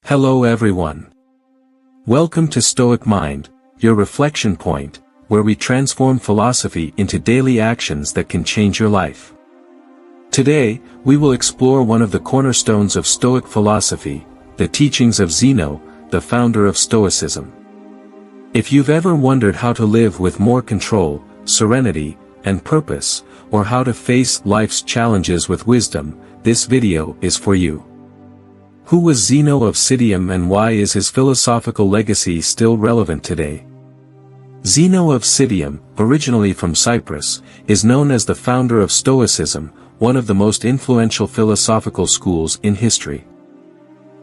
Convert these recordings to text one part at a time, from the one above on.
Hello everyone. Welcome to Stoic Mind, your reflection point, where we transform philosophy into daily actions that can change your life. Today, we will explore one of the cornerstones of Stoic philosophy, the teachings of Zeno, the founder of Stoicism. If you've ever wondered how to live with more control, serenity, and purpose, or how to face life's challenges with wisdom, this video is for you. Who was Zeno of Citium and why is his philosophical legacy still relevant today? Zeno of Citium, originally from Cyprus, is known as the founder of Stoicism, one of the most influential philosophical schools in history.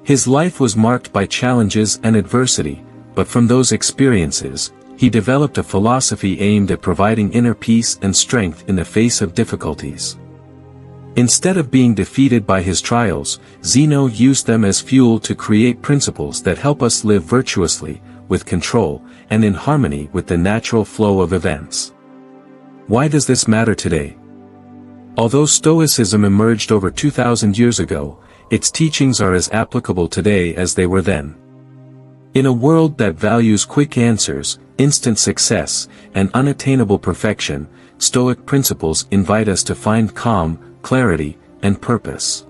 His life was marked by challenges and adversity, but from those experiences, he developed a philosophy aimed at providing inner peace and strength in the face of difficulties. Instead of being defeated by his trials, Zeno used them as fuel to create principles that help us live virtuously, with control, and in harmony with the natural flow of events. Why does this matter today? Although Stoicism emerged over 2,000 years ago, its teachings are as applicable today as they were then. In a world that values quick answers, instant success, and unattainable perfection, Stoic principles invite us to find calm, clarity, and purpose.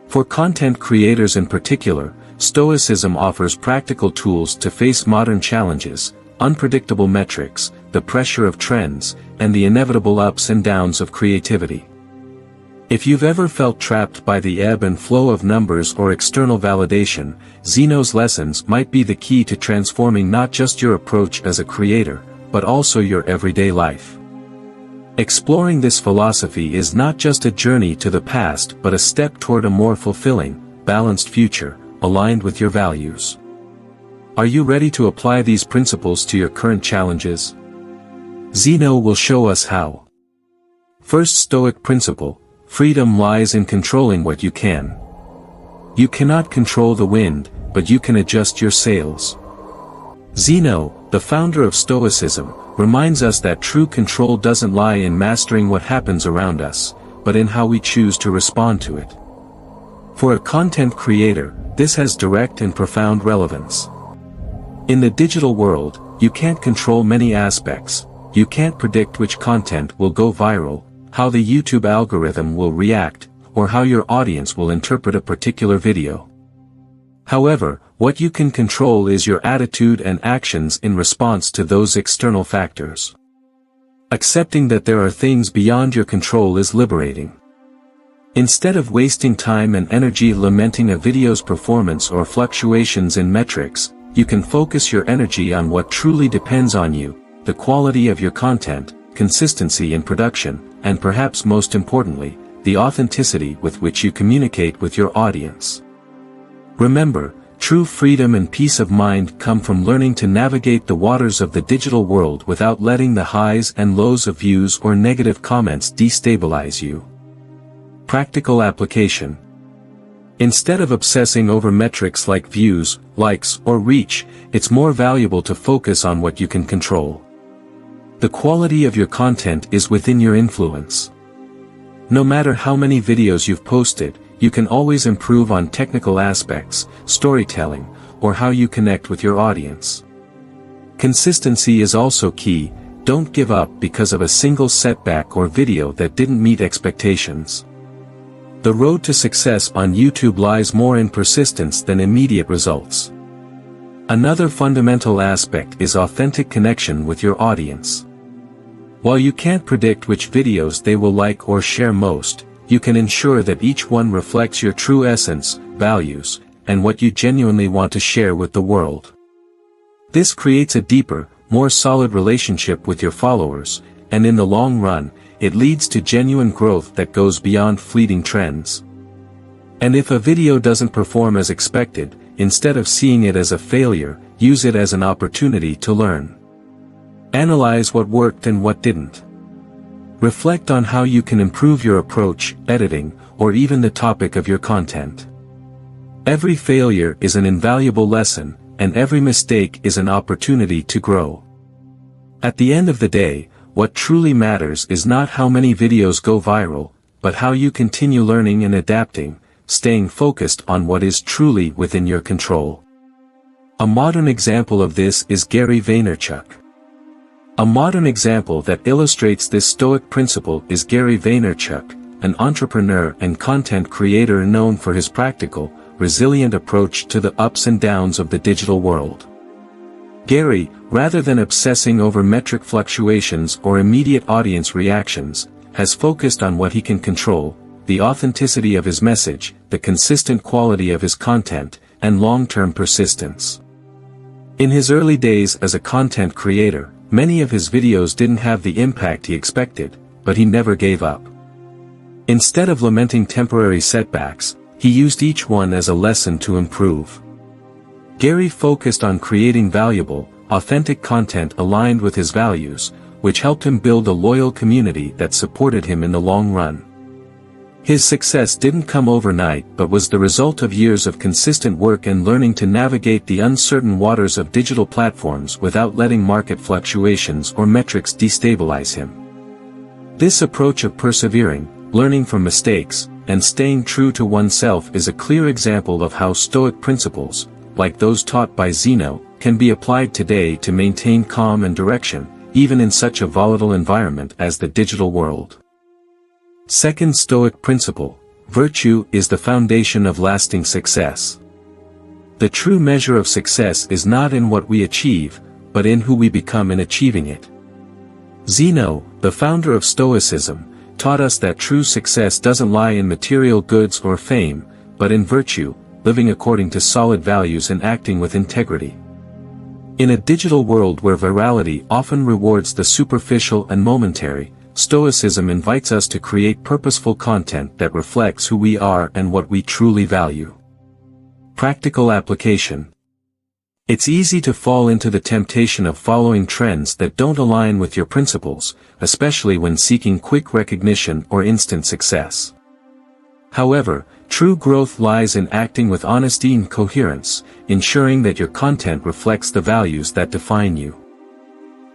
For content creators in particular, Stoicism offers practical tools to face modern challenges, unpredictable metrics, the pressure of trends, and the inevitable ups and downs of creativity. If you've ever felt trapped by the ebb and flow of numbers or external validation, Zeno's lessons might be the key to transforming not just your approach as a creator, but also your everyday life. Exploring this philosophy is not just a journey to the past but a step toward a more fulfilling, balanced future, aligned with your values. Are you ready to apply these principles to your current challenges? Zeno will show us how. First Stoic principle: freedom lies in controlling what you can. You cannot control the wind, but you can adjust your sails. Zeno, the founder of Stoicism, reminds us that true control doesn't lie in mastering what happens around us, but in how we choose to respond to it. For a content creator, this has direct and profound relevance. In the digital world, you can't control many aspects. You can't predict which content will go viral, how the YouTube algorithm will react, or how your audience will interpret a particular video. However, what you can control is your attitude and actions in response to those external factors. Accepting that there are things beyond your control is liberating. Instead of wasting time and energy lamenting a video's performance or fluctuations in metrics, you can focus your energy on what truly depends on you: the quality of your content, consistency in production, and perhaps most importantly, the authenticity with which you communicate with your audience. Remember, true freedom and peace of mind come from learning to navigate the waters of the digital world without letting the highs and lows of views or negative comments destabilize you. Practical application. Instead of obsessing over metrics like views, likes, or reach, it's more valuable to focus on what you can control. The quality of your content is within your influence. No matter how many videos you've posted, you can always improve on technical aspects, storytelling, or how you connect with your audience. Consistency is also key. Don't give up because of a single setback or video that didn't meet expectations. The road to success on YouTube lies more in persistence than immediate results. Another fundamental aspect is authentic connection with your audience. While you can't predict which videos they will like or share most, you can ensure that each one reflects your true essence, values, and what you genuinely want to share with the world. This creates a deeper, more solid relationship with your followers, and in the long run, it leads to genuine growth that goes beyond fleeting trends. And if a video doesn't perform as expected, instead of seeing it as a failure, use it as an opportunity to learn. Analyze what worked and what didn't. Reflect on how you can improve your approach, editing, or even the topic of your content. Every failure is an invaluable lesson, and every mistake is an opportunity to grow. At the end of the day, what truly matters is not how many videos go viral, but how you continue learning and adapting, staying focused on what is truly within your control. A modern example of this is Gary Vaynerchuk. A modern example that illustrates this Stoic principle is Gary Vaynerchuk, an entrepreneur and content creator known for his practical, resilient approach to the ups and downs of the digital world. Gary, rather than obsessing over metric fluctuations or immediate audience reactions, has focused on what he can control: the authenticity of his message, the consistent quality of his content, and long-term persistence. In his early days as a content creator, many of his videos didn't have the impact he expected, but he never gave up. Instead of lamenting temporary setbacks, he used each one as a lesson to improve. Gary focused on creating valuable, authentic content aligned with his values, which helped him build a loyal community that supported him in the long run. His success didn't come overnight but was the result of years of consistent work and learning to navigate the uncertain waters of digital platforms without letting market fluctuations or metrics destabilize him. This approach of persevering, learning from mistakes, and staying true to oneself is a clear example of how Stoic principles, like those taught by Zeno, can be applied today to maintain calm and direction, even in such a volatile environment as the digital world. Second Stoic principle: virtue is the foundation of lasting success. The true measure of success is not in what we achieve, but in who we become in achieving it. Zeno, the founder of Stoicism, taught us that true success doesn't lie in material goods or fame, but in virtue, living according to solid values and acting with integrity. In a digital world where virality often rewards the superficial and momentary, Stoicism invites us to create purposeful content that reflects who we are and what we truly value. Practical application. It's easy to fall into the temptation of following trends that don't align with your principles, especially when seeking quick recognition or instant success. However, true growth lies in acting with honesty and coherence, ensuring that your content reflects the values that define you.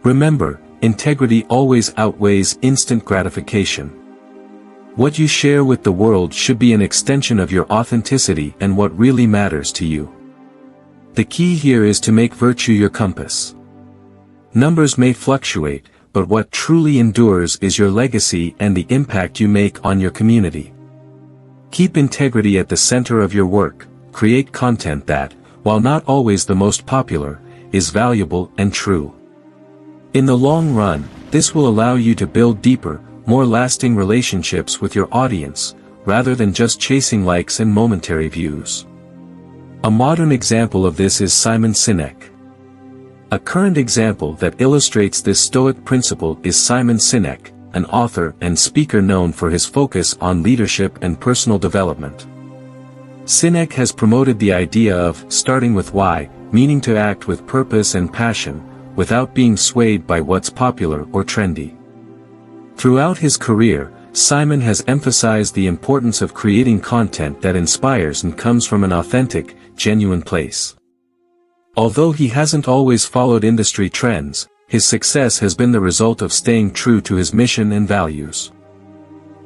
Remember, integrity always outweighs instant gratification. What you share with the world should be an extension of your authenticity and what really matters to you. The key here is to make virtue your compass. Numbers may fluctuate, but what truly endures is your legacy and the impact you make on your community. Keep integrity at the center of your work, create content that, while not always the most popular, is valuable and true. In the long run, this will allow you to build deeper, more lasting relationships with your audience, rather than just chasing likes and momentary views. A modern example of this is Simon Sinek. A current example that illustrates this Stoic principle is Simon Sinek, an author and speaker known for his focus on leadership and personal development. Sinek has promoted the idea of starting with why, meaning to act with purpose and passion, without being swayed by what's popular or trendy. Throughout his career, Simon has emphasized the importance of creating content that inspires and comes from an authentic, genuine place. Although he hasn't always followed industry trends, his success has been the result of staying true to his mission and values.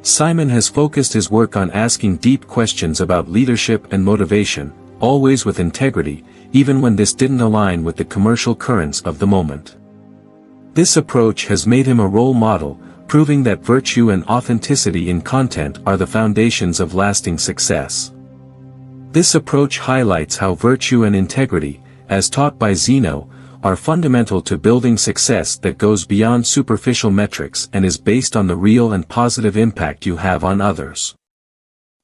Simon has focused his work on asking deep questions about leadership and motivation, always with integrity, even when this didn't align with the commercial currents of the moment. This approach has made him a role model, proving that virtue and authenticity in content are the foundations of lasting success. This approach highlights how virtue and integrity, as taught by Zeno, are fundamental to building success that goes beyond superficial metrics and is based on the real and positive impact you have on others.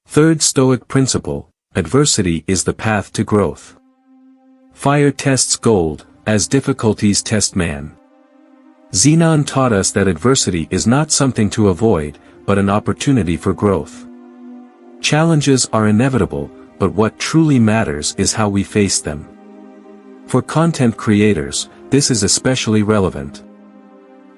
Third Stoic principle: adversity is the path to growth. Fire tests gold, as difficulties test man. Zeno taught us that adversity is not something to avoid, but an opportunity for growth. Challenges are inevitable, but what truly matters is how we face them. For content creators, this is especially relevant.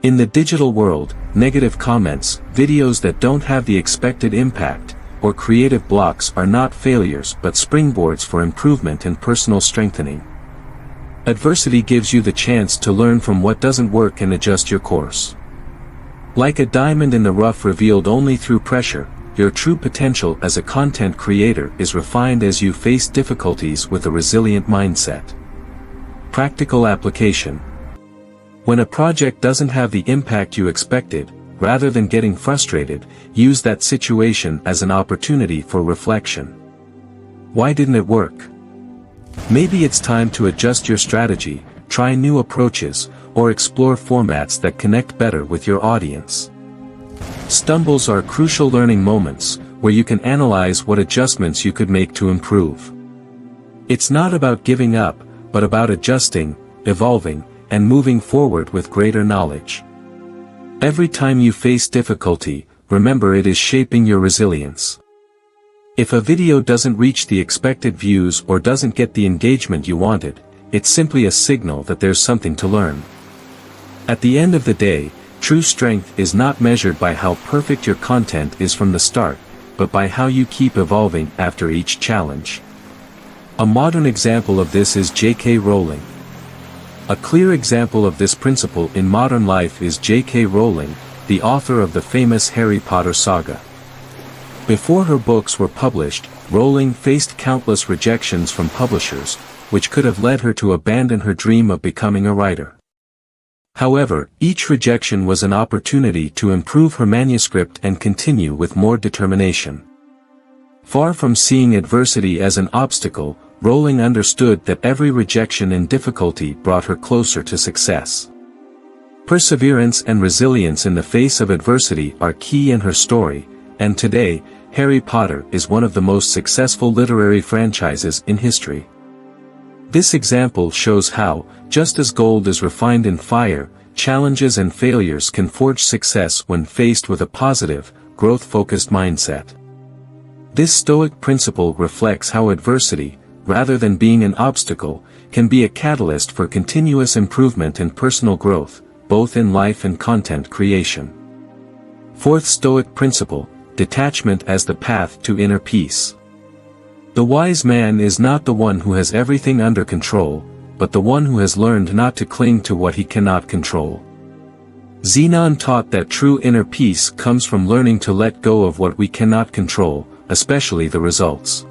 In the digital world, negative comments, videos that don't have the expected impact, or creative blocks are not failures but springboards for improvement and personal strengthening. Adversity gives you the chance to learn from what doesn't work and adjust your course. Like a diamond in the rough revealed only through pressure, your true potential as a content creator is refined as you face difficulties with a resilient mindset. Practical application. When a project doesn't have the impact you expected, rather than getting frustrated, use that situation as an opportunity for reflection. Why didn't it work? Maybe it's time to adjust your strategy, try new approaches, or explore formats that connect better with your audience. Stumbles are crucial learning moments, where you can analyze what adjustments you could make to improve. It's not about giving up, but about adjusting, evolving, and moving forward with greater knowledge. Every time you face difficulty, remember it is shaping your resilience. If a video doesn't reach the expected views or doesn't get the engagement you wanted, it's simply a signal that there's something to learn. At the end of the day, true strength is not measured by how perfect your content is from the start, but by how you keep evolving after each challenge. A modern example of this is J.K. Rowling. A clear example of this principle in modern life is J.K. Rowling, the author of the famous Harry Potter saga. Before her books were published, Rowling faced countless rejections from publishers, which could have led her to abandon her dream of becoming a writer. However, each rejection was an opportunity to improve her manuscript and continue with more determination. Far from seeing adversity as an obstacle, Rowling understood that every rejection and difficulty brought her closer to success. Perseverance and resilience in the face of adversity are key in her story, and today, Harry Potter is one of the most successful literary franchises in history. This example shows how, just as gold is refined in fire, challenges and failures can forge success when faced with a positive, growth-focused mindset. This Stoic principle reflects how adversity, rather than being an obstacle, can be a catalyst for continuous improvement and personal growth, both in life and content creation. Fourth Stoic principle: detachment as the path to inner peace. The wise man is not the one who has everything under control, but the one who has learned not to cling to what he cannot control. Zeno taught that true inner peace comes from learning to let go of what we cannot control, especially the results.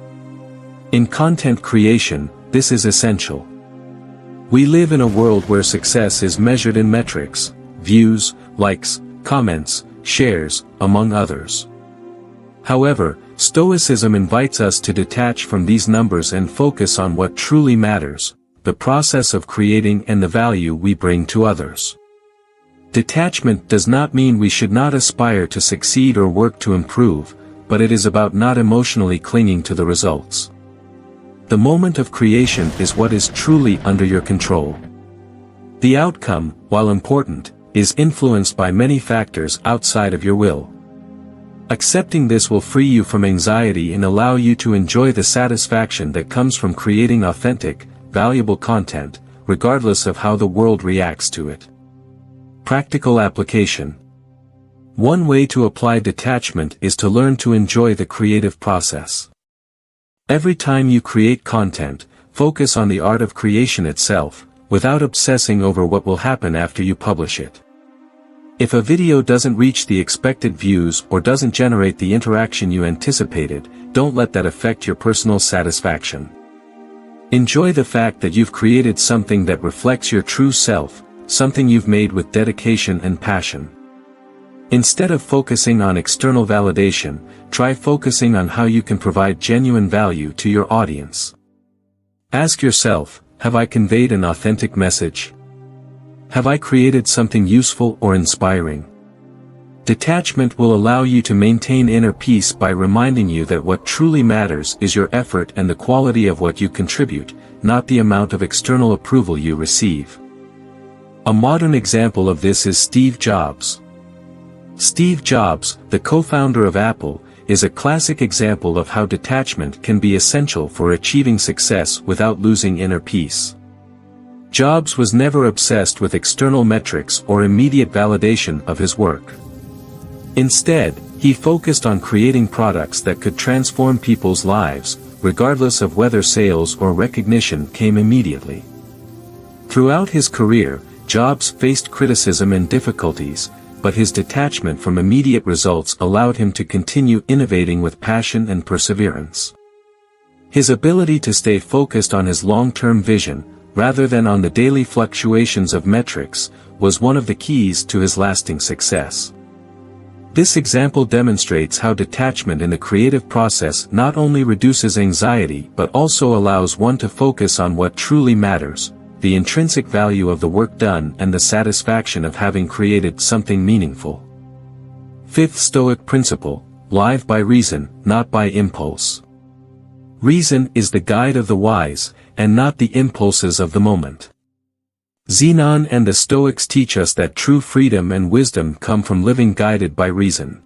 In content creation, this is essential. We live in a world where success is measured in metrics, views, likes, comments, shares, among others. However, Stoicism invites us to detach from these numbers and focus on what truly matters: the process of creating and the value we bring to others. Detachment does not mean we should not aspire to succeed or work to improve, but it is about not emotionally clinging to the results. The moment of creation is what is truly under your control. The outcome, while important, is influenced by many factors outside of your will. Accepting this will free you from anxiety and allow you to enjoy the satisfaction that comes from creating authentic, valuable content, regardless of how the world reacts to it. Practical application. One way to apply detachment is to learn to enjoy the creative process. Every time you create content, focus on the art of creation itself, without obsessing over what will happen after you publish it. If a video doesn't reach the expected views or doesn't generate the interaction you anticipated, don't let that affect your personal satisfaction. Enjoy the fact that you've created something that reflects your true self, something you've made with dedication and passion. Instead of focusing on external validation, try focusing on how you can provide genuine value to your audience. Ask yourself, have I conveyed an authentic message? Have I created something useful or inspiring? Detachment will allow you to maintain inner peace by reminding you that what truly matters is your effort and the quality of what you contribute, not the amount of external approval you receive. A modern example of this is Steve Jobs. Steve Jobs, the co-founder of Apple, is a classic example of how detachment can be essential for achieving success without losing inner peace. Jobs was never obsessed with external metrics or immediate validation of his work. Instead, he focused on creating products that could transform people's lives, regardless of whether sales or recognition came immediately. Throughout his career, Jobs faced criticism and difficulties, but his detachment from immediate results allowed him to continue innovating with passion and perseverance. His ability to stay focused on his long-term vision, rather than on the daily fluctuations of metrics, was one of the keys to his lasting success. This example demonstrates how detachment in the creative process not only reduces anxiety but also allows one to focus on what truly matters, the intrinsic value of the work done and the satisfaction of having created something meaningful. Fifth Stoic principle: live by reason, not by impulse. Reason is the guide of the wise, and not the impulses of the moment. Zeno and the Stoics teach us that true freedom and wisdom come from living guided by reason.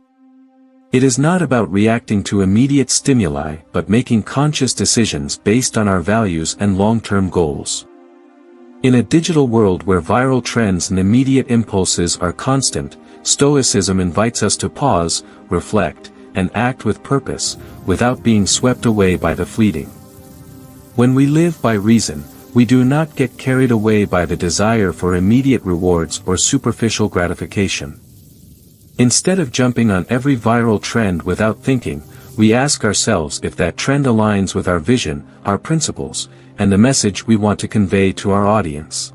It is not about reacting to immediate stimuli but making conscious decisions based on our values and long-term goals. In a digital world where viral trends and immediate impulses are constant, Stoicism invites us to pause, reflect, and act with purpose, without being swept away by the fleeting. When we live by reason, we do not get carried away by the desire for immediate rewards or superficial gratification. Instead of jumping on every viral trend without thinking, we ask ourselves if that trend aligns with our vision, our principles, and the message we want to convey to our audience.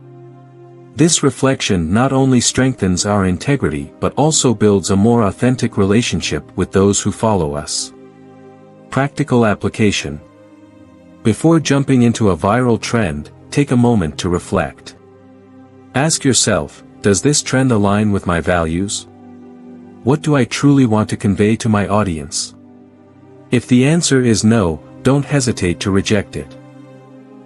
This reflection not only strengthens our integrity but also builds a more authentic relationship with those who follow us. Practical application. Before jumping into a viral trend, take a moment to reflect. Ask yourself, does this trend align with my values? What do I truly want to convey to my audience? If the answer is no, don't hesitate to reject it.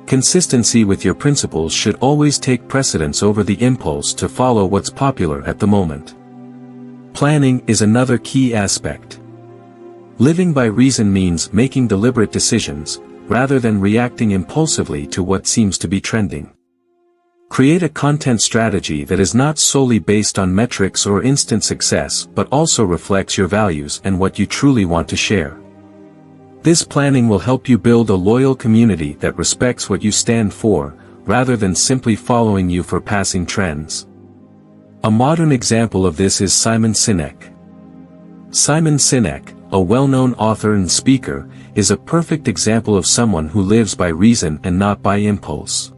Consistency with your principles should always take precedence over the impulse to follow what's popular at the moment. Planning is another key aspect. Living by reason means making deliberate decisions, rather than reacting impulsively to what seems to be trending. Create a content strategy that is not solely based on metrics or instant success but also reflects your values and what you truly want to share. This planning will help you build a loyal community that respects what you stand for, rather than simply following you for passing trends. A modern example of this is Simon Sinek. Simon Sinek, a well-known author and speaker, is a perfect example of someone who lives by reason and not by impulse.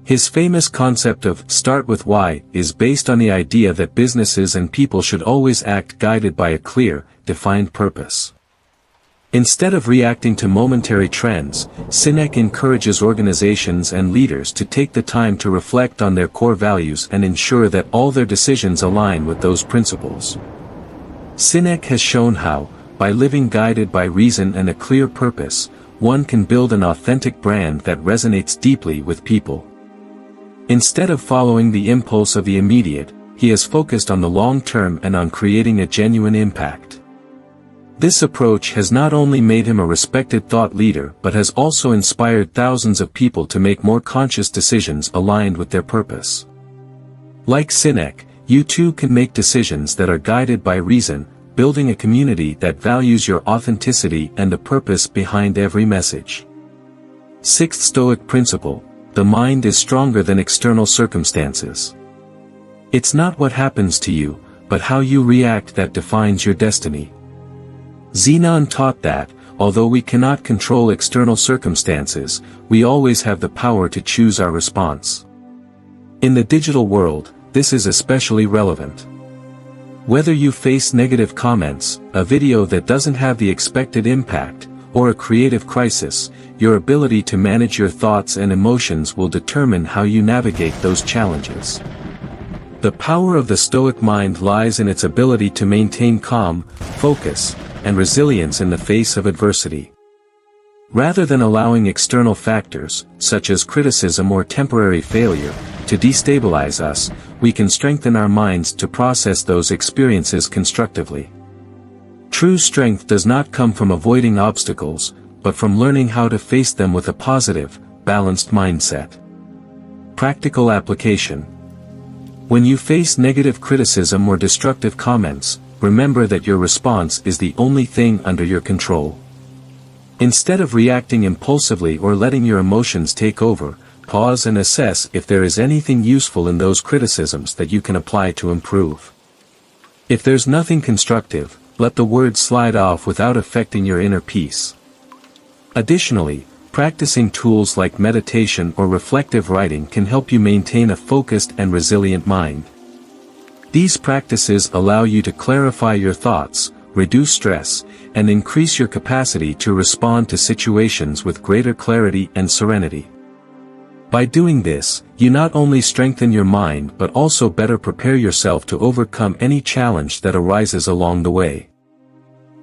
His famous concept of "start with why" is based on the idea that businesses and people should always act guided by a clear, defined purpose. Instead of reacting to momentary trends, Sinek encourages organizations and leaders to take the time to reflect on their core values and ensure that all their decisions align with those principles. Sinek has shown how, by living guided by reason and a clear purpose, one can build an authentic brand that resonates deeply with people. Instead of following the impulse of the immediate, he has focused on the long term and on creating a genuine impact. This approach has not only made him a respected thought leader but has also inspired thousands of people to make more conscious decisions aligned with their purpose. Like Sinek, you too can make decisions that are guided by reason, building a community that values your authenticity and the purpose behind every message. Sixth Stoic principle: the mind is stronger than external circumstances. It's not what happens to you, but how you react that defines your destiny. Zeno taught that, although we cannot control external circumstances, we always have the power to choose our response. In the digital world, this is especially relevant. Whether you face negative comments, a video that doesn't have the expected impact, or a creative crisis, your ability to manage your thoughts and emotions will determine how you navigate those challenges. The power of the Stoic mind lies in its ability to maintain calm, focus, and resilience in the face of adversity. Rather than allowing external factors, such as criticism or temporary failure, to destabilize us, we can strengthen our minds to process those experiences constructively. True strength does not come from avoiding obstacles, but from learning how to face them with a positive, balanced mindset. Practical application. When you face negative criticism or destructive comments, remember that your response is the only thing under your control. Instead of reacting impulsively or letting your emotions take over, pause and assess if there is anything useful in those criticisms that you can apply to improve. If there's nothing constructive, let the words slide off without affecting your inner peace. Additionally, practicing tools like meditation or reflective writing can help you maintain a focused and resilient mind. These practices allow you to clarify your thoughts, reduce stress, and increase your capacity to respond to situations with greater clarity and serenity. By doing this, you not only strengthen your mind but also better prepare yourself to overcome any challenge that arises along the way.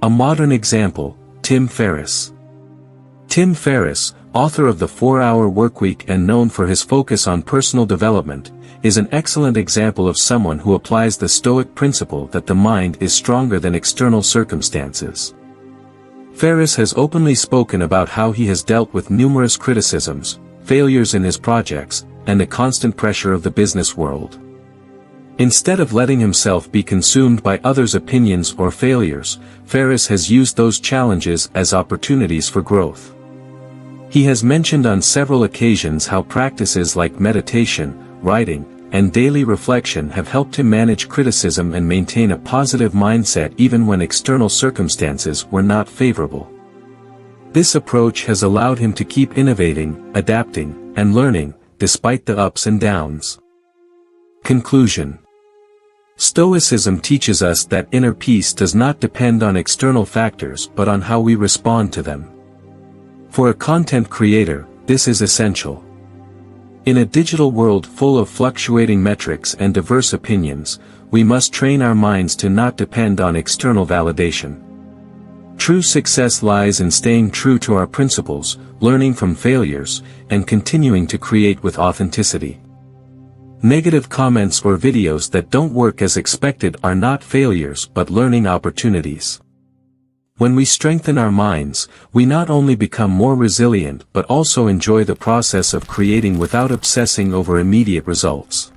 A modern example, Tim Ferriss. Tim Ferriss, author of The 4-Hour Workweek and known for his focus on personal development, is an excellent example of someone who applies the Stoic principle that the mind is stronger than external circumstances. Ferriss has openly spoken about how he has dealt with numerous criticisms, failures in his projects, and the constant pressure of the business world. Instead of letting himself be consumed by others' opinions or failures, Ferriss has used those challenges as opportunities for growth. He has mentioned on several occasions how practices like meditation, writing, and daily reflection have helped him manage criticism and maintain a positive mindset even when external circumstances were not favorable. This approach has allowed him to keep innovating, adapting, and learning, despite the ups and downs. Conclusion. Stoicism teaches us that inner peace does not depend on external factors but on how we respond to them. For a content creator, this is essential. In a digital world full of fluctuating metrics and diverse opinions, we must train our minds to not depend on external validation. True success lies in staying true to our principles, learning from failures, and continuing to create with authenticity. Negative comments or videos that don't work as expected are not failures but learning opportunities. When we strengthen our minds, we not only become more resilient but also enjoy the process of creating without obsessing over immediate results.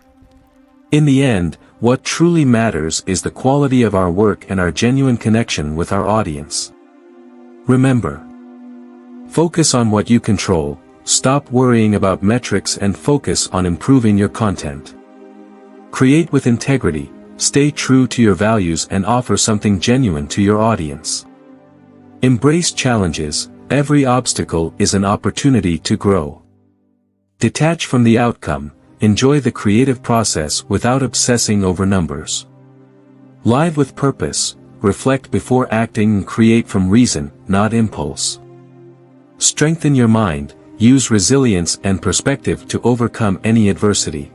In the end, what truly matters is the quality of our work and our genuine connection with our audience. Remember, focus on what you control, stop worrying about metrics and focus on improving your content. Create with integrity, stay true to your values and offer something genuine to your audience. Embrace challenges, every obstacle is an opportunity to grow. Detach from the outcome, enjoy the creative process without obsessing over numbers. Live with purpose, reflect before acting and create from reason, not impulse. Strengthen your mind, use resilience and perspective to overcome any adversity.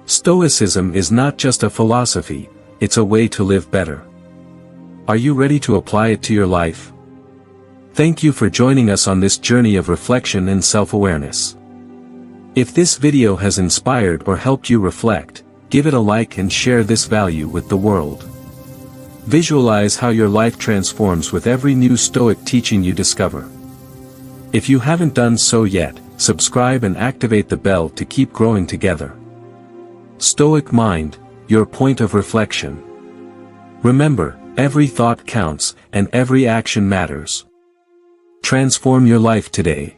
Stoicism is not just a philosophy, it's a way to live better. Are you ready to apply it to your life? Thank you for joining us on this journey of reflection and self-awareness. If this video has inspired or helped you reflect, give it a like and share this value with the world. Visualize how your life transforms with every new Stoic teaching you discover. If you haven't done so yet, subscribe and activate the bell to keep growing together. Stoic Mind, your point of reflection. Remember, every thought counts, and every action matters. Transform your life today.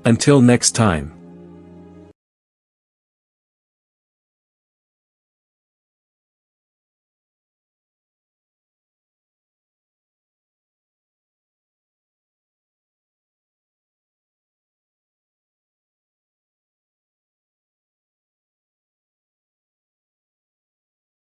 Until next time.